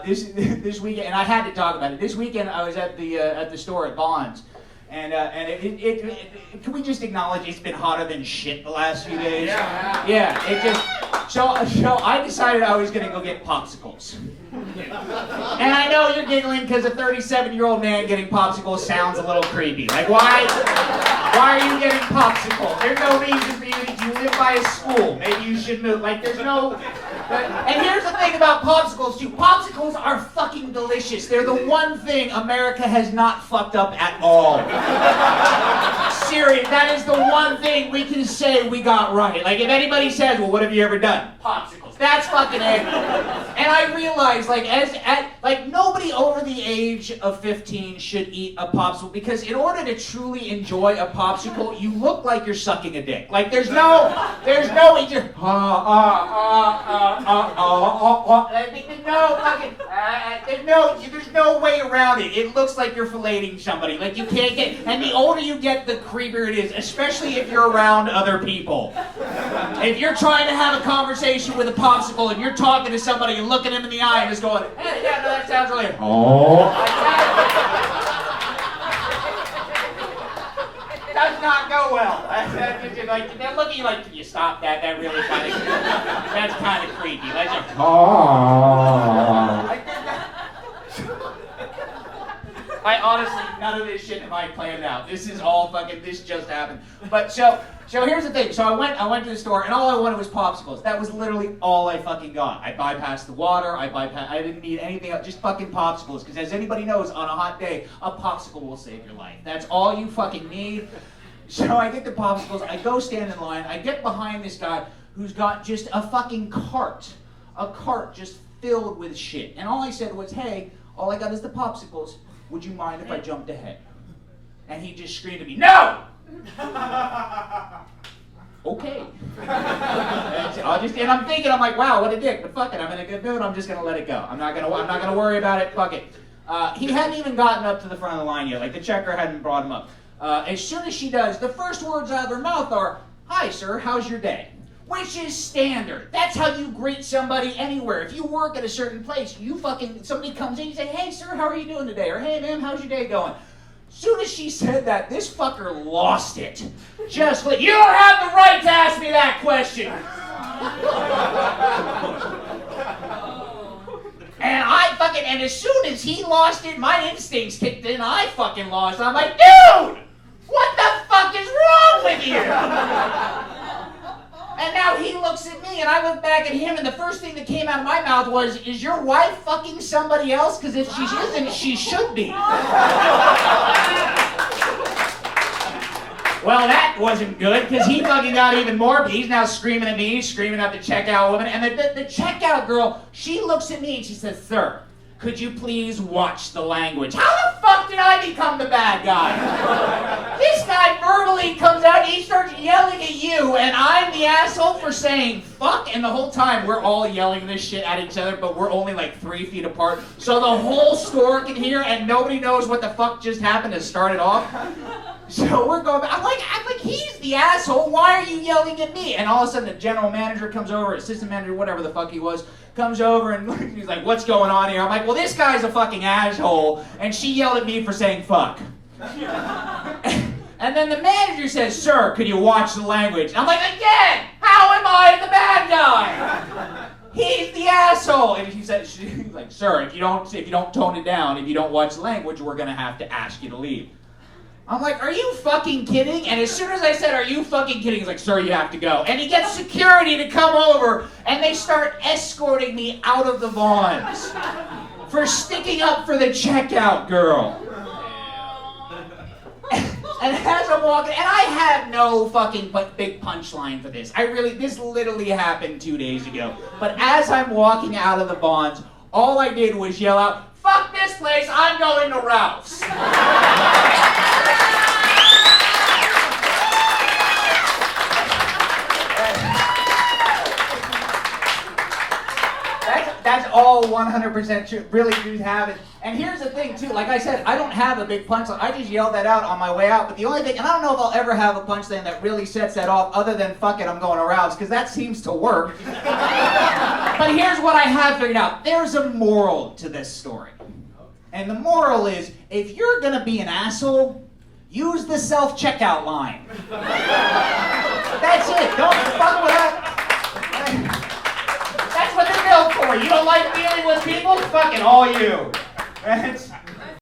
This weekend, and I had to talk about it. This weekend, I was at the store at Bonds, and can we just acknowledge it's been hotter than shit the last few days? Yeah. It just so I decided I was gonna go get popsicles. And I know you're giggling because a 37-year-old man getting popsicles sounds a little creepy. Like, why are you getting popsicles? There's no reason for you to. You live by a school. Maybe you should move. Like, there's no. And here's the thing about popsicles, too. Popsicles are fucking delicious. They're the one thing America has not fucked up at all. Serious. That is the one thing we can say we got right. Like, if anybody says, well, what have you ever done? Popsicles. That's fucking it. And I realize, like, nobody over the age of 15 should eat a popsicle, because in order to truly enjoy a popsicle, you look like you're sucking a dick. Like, there's no, there's no no way around it. It looks like you're filleting somebody. Like, you can't get, and the older you get, the creepier it is, especially if you're around other people. If you're trying to have a conversation with a popsicle and you're talking to somebody and looking them in the eye and just going, hey, yeah, no, that sounds really, does not go well. Like, they're looking like, can you stop that? That really kind of, that's kind of creepy. Like, I honestly, none of this shit have I planned out. This is all fucking, this just happened. But so here's the thing. So I went to the store and all I wanted was popsicles. That was literally all I fucking got. I bypassed the water, I didn't need anything else, just fucking popsicles. Because as anybody knows, on a hot day, a popsicle will save your life. That's all you fucking need. So I get the popsicles, I go stand in line, I get behind this guy who's got just a fucking cart. A cart just filled with shit. And all I said was, hey, all I got is the popsicles. Would you mind if I jumped ahead? And he just screamed at me, no! Okay. And I'm thinking, I'm like, wow, what a dick. But fuck it, I'm in a good mood. I'm just gonna let it go. I'm not gonna worry about it. Fuck it. He hadn't even gotten up to the front of the line yet. Like, the checker hadn't brought him up. As soon as she does, the first words out of her mouth are, hi, sir, how's your day? Which is standard. That's how you greet somebody anywhere. If you work at a certain place, somebody comes in, you say, hey, sir, how are you doing today? Or, hey, ma'am, how's your day going? As soon as she said that, this fucker lost it. Just like, you don't have the right to ask me that question. And as soon as he lost it, my instincts kicked in, I fucking lost it. I'm like, dude, what the fuck is wrong with you? And now he looks at me, and I look back at him, and the first thing that came out of my mouth was, is your wife fucking somebody else? Because if she isn't, she should be. Well, that wasn't good, because he fucking got even more. He's now screaming at me, screaming at the checkout woman. And the checkout girl, she looks at me, and she says, sir, could you please watch the language? How the fuck did I become the bad guy? This guy verbally comes out, he starts yelling at you, and I'm the asshole for saying fuck, and the whole time we're all yelling this shit at each other, but we're only like 3 feet apart, so the whole store can hear, and nobody knows what the fuck just happened to start it off. So we're going back. I'm like, he's the asshole. Why are you yelling at me? And all of a sudden, the general manager comes over, assistant manager, whatever the fuck he was, comes over and he's like, what's going on here? I'm like, well, this guy's a fucking asshole, and she yelled at me for saying fuck. And then the manager says, sir, could you watch the language? And I'm like, again, how am I the bad guy? He's the asshole. And she's like, sir, if you don't tone it down, if you don't watch the language, we're gonna have to ask you to leave. I'm like, are you fucking kidding? And as soon as I said, are you fucking kidding? He's like, sir, you have to go. And he gets security to come over, and they start escorting me out of the Vons for sticking up for the checkout girl. And as I'm walking, and I have no fucking big punchline for this. This literally happened 2 days ago. But as I'm walking out of the Vons, all I did was yell out, fuck this place, I'm going to Ralph's. That's all 100% true. Really do have it. And here's the thing, too. Like I said, I don't have a big punchline. I just yelled that out on my way out. But the only thing, and I don't know if I'll ever have a punchline that really sets that off other than, fuck it, I'm going aroused, because that seems to work. But here's what I have figured out. There's a moral to this story. And the moral is, if you're going to be an asshole, use the self-checkout line. That's it. Don't fuck with that. That's what they're built for. You don't like dealing with people? Fucking all you.